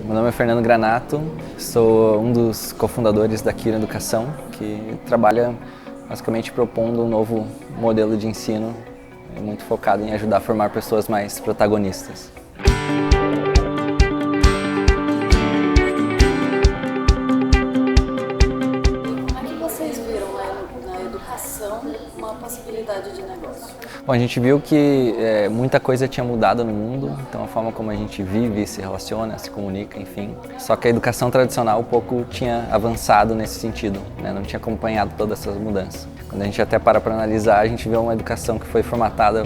Meu nome é Fernando Granato, sou um dos cofundadores da Kira Educação, que trabalha basicamente propondo um novo modelo de ensino muito focado em ajudar a formar pessoas mais protagonistas. Como é que vocês viram na educação uma possibilidade de negócio? Bom, a gente viu que muita coisa tinha mudado no mundo, então a forma como a gente vive, se relaciona, se comunica, enfim. Só que a educação tradicional um pouco tinha avançado nesse sentido, né? Não tinha acompanhado todas essas mudanças. Quando a gente até para analisar, a gente vê uma educação que foi formatada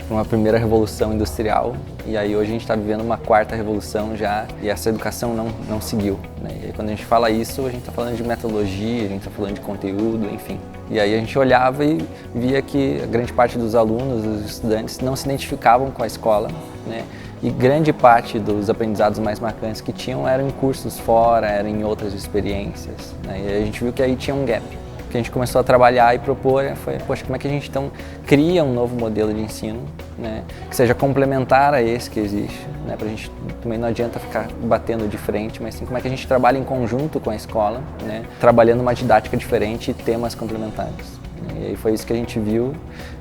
por uma primeira revolução industrial e aí hoje a gente está vivendo uma quarta revolução já e essa educação não seguiu, né? E aí, quando a gente fala isso, a gente está falando de metodologia, a gente está falando de conteúdo, enfim. E aí a gente olhava e via que a grande parte dos alunos, dos estudantes, não se identificavam com a escola, né? E grande parte dos aprendizados mais marcantes que tinham eram em cursos fora, eram em outras experiências, né? E aí a gente viu que aí tinha um gap. O que a gente começou a trabalhar e propor foi, poxa, como é que a gente então cria um novo modelo de ensino, né, que seja complementar a esse que existe, né, para a gente também não adianta ficar batendo de frente, mas sim como é que a gente trabalha em conjunto com a escola, né, trabalhando uma didática diferente e temas complementares. E aí foi isso que a gente viu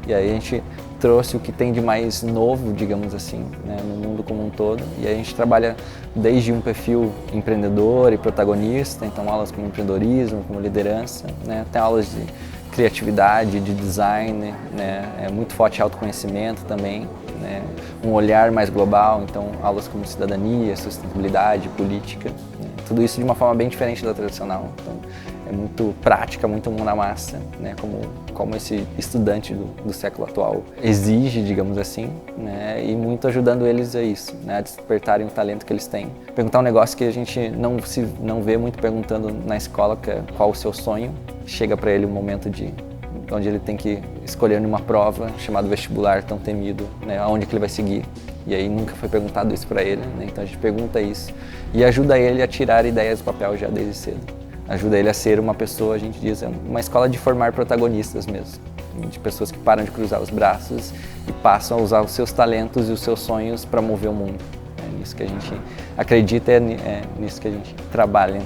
e aí a gente trouxe o que tem de mais novo, digamos assim, né, no mundo como um todo. E aí a gente trabalha desde um perfil empreendedor e protagonista, então aulas como empreendedorismo, como liderança, né, até aulas de criatividade, de design, né, muito forte autoconhecimento também, né, um olhar mais global, então aulas como cidadania, sustentabilidade, política, né, tudo isso de uma forma bem diferente da tradicional. Então, é muito prática, muito mão na massa, né, como esse estudante do século atual exige, digamos assim, né, e muito ajudando eles a isso, né, a despertarem o talento que eles têm. Perguntar um negócio que a gente não vê muito perguntando na escola, que é qual o seu sonho. Chega para ele um momento onde ele tem que escolher numa prova chamado vestibular tão temido, né, aonde que ele vai seguir. E aí nunca foi perguntado isso para ele, né, então a gente pergunta isso e ajuda ele a tirar ideias do papel já desde cedo. Ajuda ele a ser uma pessoa, a gente diz, uma escola de formar protagonistas mesmo, de pessoas que param de cruzar os braços e passam a usar os seus talentos e os seus sonhos para mover o mundo. É nisso que a gente acredita, é nisso que a gente trabalha.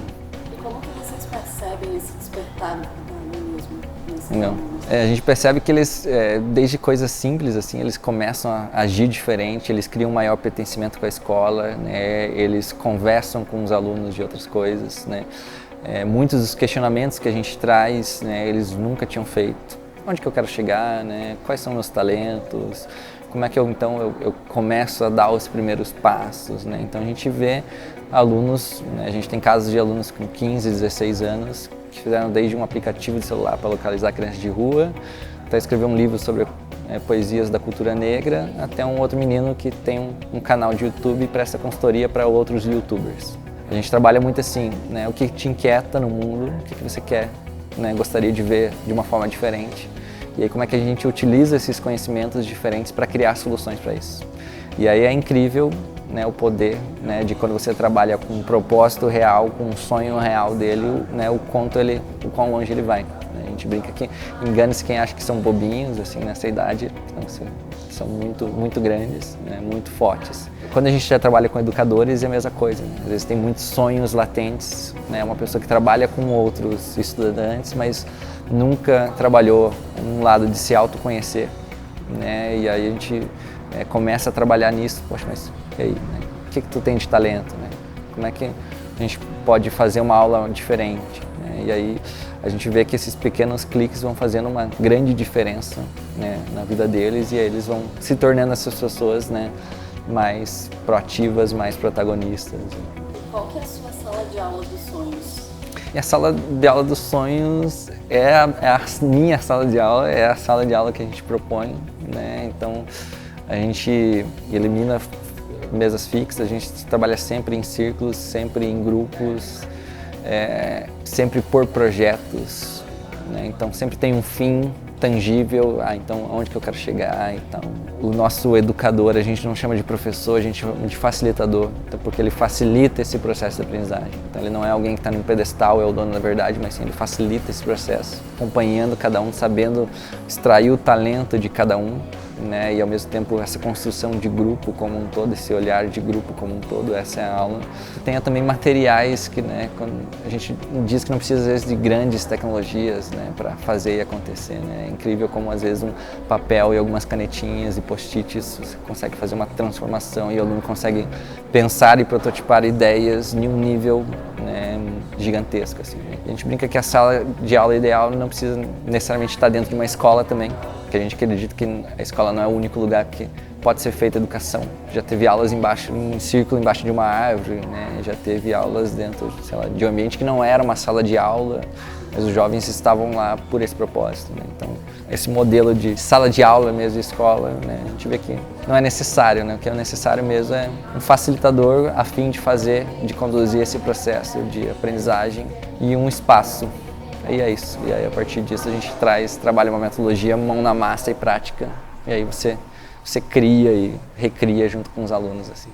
E como que vocês percebem esse despertar do alunismo nesses Não. alunos? A gente percebe que eles, desde coisas simples, assim, eles começam a agir diferente, eles criam um maior pertencimento com a escola, né? Eles conversam com os alunos de outras coisas, né? Muitos dos questionamentos que a gente traz, né, eles nunca tinham feito. Onde que eu quero chegar, né? Quais são meus talentos? Como é que eu começo a dar os primeiros passos, né? Então a gente vê alunos, né, a gente tem casos de alunos com 15, 16 anos que fizeram desde um aplicativo de celular para localizar crianças de rua, até escrever um livro sobre poesias da cultura negra, até um outro menino que tem um canal de YouTube e presta consultoria para outros youtubers. A gente trabalha muito assim, né? O que te inquieta no mundo, o que você quer, né, gostaria de ver de uma forma diferente. E aí como é que a gente utiliza esses conhecimentos diferentes para criar soluções para isso. E aí é incrível, né, o poder, né, de quando você trabalha com um propósito real, com um sonho real dele, né, o quão longe ele vai. A gente brinca que engane-se quem acha que são bobinhos assim nessa idade, então, são muito grandes, né, muito fortes. Quando a gente já trabalha com educadores é a mesma coisa, né? Às vezes tem muitos sonhos latentes, né? Uma pessoa que trabalha com outros estudantes, mas nunca trabalhou um lado de se autoconhecer, né? E aí a gente começa a trabalhar nisso, poxa, mas e aí, né? O que tu tem de talento, né? Como é que a gente pode fazer uma aula diferente, né? E aí a gente vê que esses pequenos cliques vão fazendo uma grande diferença, né, na vida deles e aí eles vão se tornando essas pessoas, né, mais proativas, mais protagonistas. Qual que é a sua sala de aula dos sonhos? E a sala de aula dos sonhos é a minha sala de aula, é a sala de aula que a gente propõe, né? Então a gente elimina mesas fixas, a gente trabalha sempre em círculos, sempre em grupos, sempre por projetos, né? Então sempre tem um fim tangível, então aonde que eu quero chegar, então o nosso educador a gente não chama de professor, a gente chama de facilitador, então, porque ele facilita esse processo de aprendizagem, então ele não é alguém que está num pedestal, é o dono da verdade, mas sim ele facilita esse processo, acompanhando cada um, sabendo extrair o talento de cada um, né, e ao mesmo tempo essa construção de grupo como um todo, esse olhar de grupo como um todo, essa é a aula. Tenha também materiais que, né, quando a gente diz que não precisa às vezes de grandes tecnologias, né, para fazer e acontecer, né, é incrível como às vezes um papel e algumas canetinhas e post-its você consegue fazer uma transformação e o aluno consegue pensar e prototipar ideias em um nível, né, gigantesco, assim, né. A gente brinca que a sala de aula ideal não precisa necessariamente estar dentro de uma escola também, porque a gente acredita que a escola não é o único lugar que pode ser feita educação. Já teve aulas embaixo, em círculo embaixo de uma árvore, né? Já teve aulas dentro, sei lá, de um ambiente que não era uma sala de aula, mas os jovens estavam lá por esse propósito, né? Então, esse modelo de sala de aula mesmo, de escola, né? A gente vê que não é necessário, né? O que é necessário mesmo é um facilitador a fim de fazer, de conduzir esse processo de aprendizagem e um espaço. E é isso. E aí, a partir disso, a gente trabalha uma metodologia mão na massa e prática. E aí você cria e recria junto com os alunos, assim.